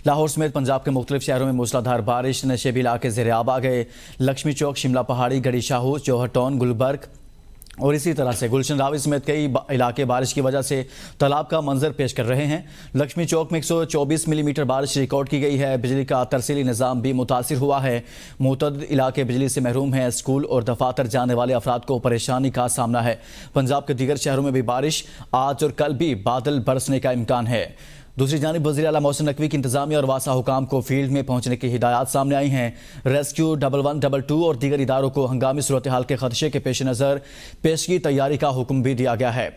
लाहौर समेत पंजाब के मुख्तलिफ शहरों में मूसलाधार बारिश, नशेबी इलाके ज़ेर-ए-आब आ गए। लक्ष्मी चौक, शिमला पहाड़ी, गढ़ी शाहू, जौहर टाउन, गुलबर्ग और इसी तरह से गुलशन रावी समेत कई इलाके बारिश की वजह से तालाब का मंजर पेश कर रहे हैं। लक्ष्मी चौक में 124 मिलीमीटर बारिश रिकॉर्ड की गई है। बिजली का तरसीली निज़ाम भी मुतासिर हुआ है। मुतअद्दिद इलाके बिजली से महरूम हैं। स्कूल और दफातर जाने वाले अफराद को परेशानी का सामना है। पंजाब के दीगर शहरों में भी बारिश, आज और कल भी बादल बरसने का इम्कान है। दूसरी जानिब वज़ीर आला मोहसिन नकवी की इंतजामिया और वासा हुकाम को फील्ड में पहुंचने की हिदायत सामने आई हैं। रेस्क्यू 1122 और दीगर इदारों को हंगामी सूरत हाल के खदशे के पेश नज़र पेशगी तैयारी का हुक्म भी दिया गया है।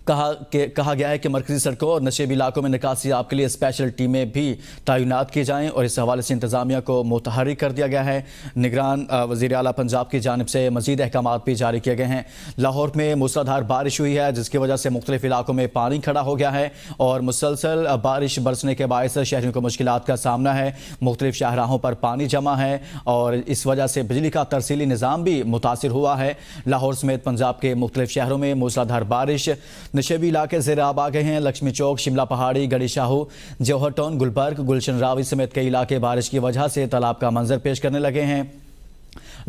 कहा गया है कि मरकजी सड़कों और नशेबी इलाकों में निकासियाब के लिए स्पेशल टीमें भी तैनात की जाएँ और इस हवाले से इंतजामिया को मुतहर्रिक कर दिया गया है। निगरान वज़ीर आला पंजाब की जानिब से मज़ीद अहकाम भी जारी किए गए हैं। लाहौर में मूसलाधार बारिश हुई है, जिसकी वजह से मुख्तलिफ इलाकों में पानी खड़ा हो गया है और मुसलसल बारिश बरसने के बायस शहरियों को मुश्किलात का सामना है। मुख्तलिफ शाहराहों पर पानी जमा है और इस वजह से बिजली का तरसीली निज़ाम भी मुतासिर हुआ है। लाहौर समेत पंजाब के मुख्तलिफ शहरों में मूसलाधार बारिश, नशेबी इलाके ज़ेर-ए-आब आ गए हैं। लक्ष्मी चौक, शिमला पहाड़ी, गढ़ी शाहू, जौहर टाउन, गुलबर्ग, गुलशन रावी समेत कई इलाके बारिश की वजह से तालाब का मंजर पेश करने लगे हैं।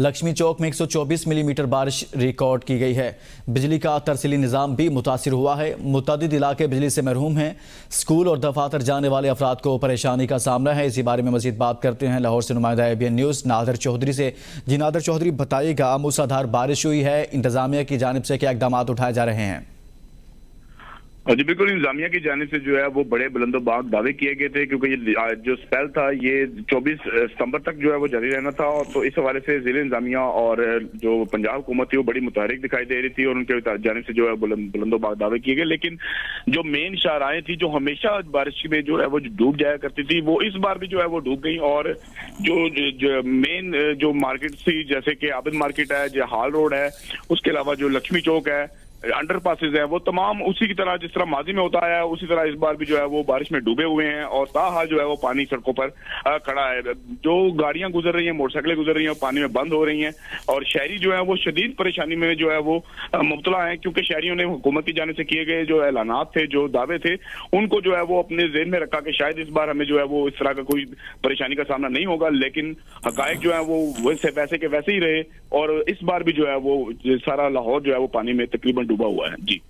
लक्ष्मी चौक में 124 मिलीमीटर बारिश रिकॉर्ड की गई है। बिजली का तरसीली निज़ाम भी मुतासिर हुआ है। मुतअद्दिद इलाके बिजली से महरूम हैं। स्कूल और दफातर जाने वाले अफराद को परेशानी का सामना है। इसी बारे में मजीद बात करते हैं लाहौर से नुमाइंदा ABN न्यूज़ नादर चौधरी से। जी नादर चौधरी, बताइएगा, मूसलाधार बारिश हुई है, इंतजामिया की जानिब से क्या इक़दाम उठाए जा रहे हैं? जी बिल्कुल, इंतजामिया की जानिब से जो है वो बड़े बुलंदोबाग दावे किए गए थे, क्योंकि ये जो स्पेल था ये 24 सितंबर तक जो है वो जारी रहना था। और तो इस हवाले से जिले इंतजामिया और जो पंजाब हुकूमत थी वो बड़ी मुतहरिक दिखाई दे रही थी और उनके जानिब से जो है बुलंदोबाग दावे किए गए। लेकिन जो मेन शाहराहें थी जो हमेशा बारिश में जो है वो डूब जाया करती थी, वो इस बार भी जो है वो डूब गई। और जो मेन जो मार्केट थी, जैसे कि आबिद मार्केट है, जो हाल रोड है, उसके अलावा जो लक्ष्मी चौक है, अंडर पासेज है, वो तमाम उसी की तरह जिस तरह माजी में होता है उसी तरह इस बार भी जो है वो बारिश में डूबे हुए हैं और ताहाल जो है वो पानी सड़कों पर खड़ा है। जो गाड़ियां गुजर रही हैं, मोटरसाइकिलें गुजर रही हैं, पानी में बंद हो रही हैं और शहरी जो है वो शदीद परेशानी में जो है वो मुब्तला है, क्योंकि शहरियों ने हुकूमत की जानिब से किए गए जो ऐलानात थे, जो दावे थे, उनको जो है वो अपने ज़हन में रखा कि शायद इस बार हमें जो है वो इस तरह का कोई परेशानी का सामना नहीं होगा। लेकिन हकायक जो है वो वैसे के वैसे ही रहे और इस बार भी जो है वो सारा लाहौर जो है वो पानी में तकरीबन डूबा हुआ है। जी।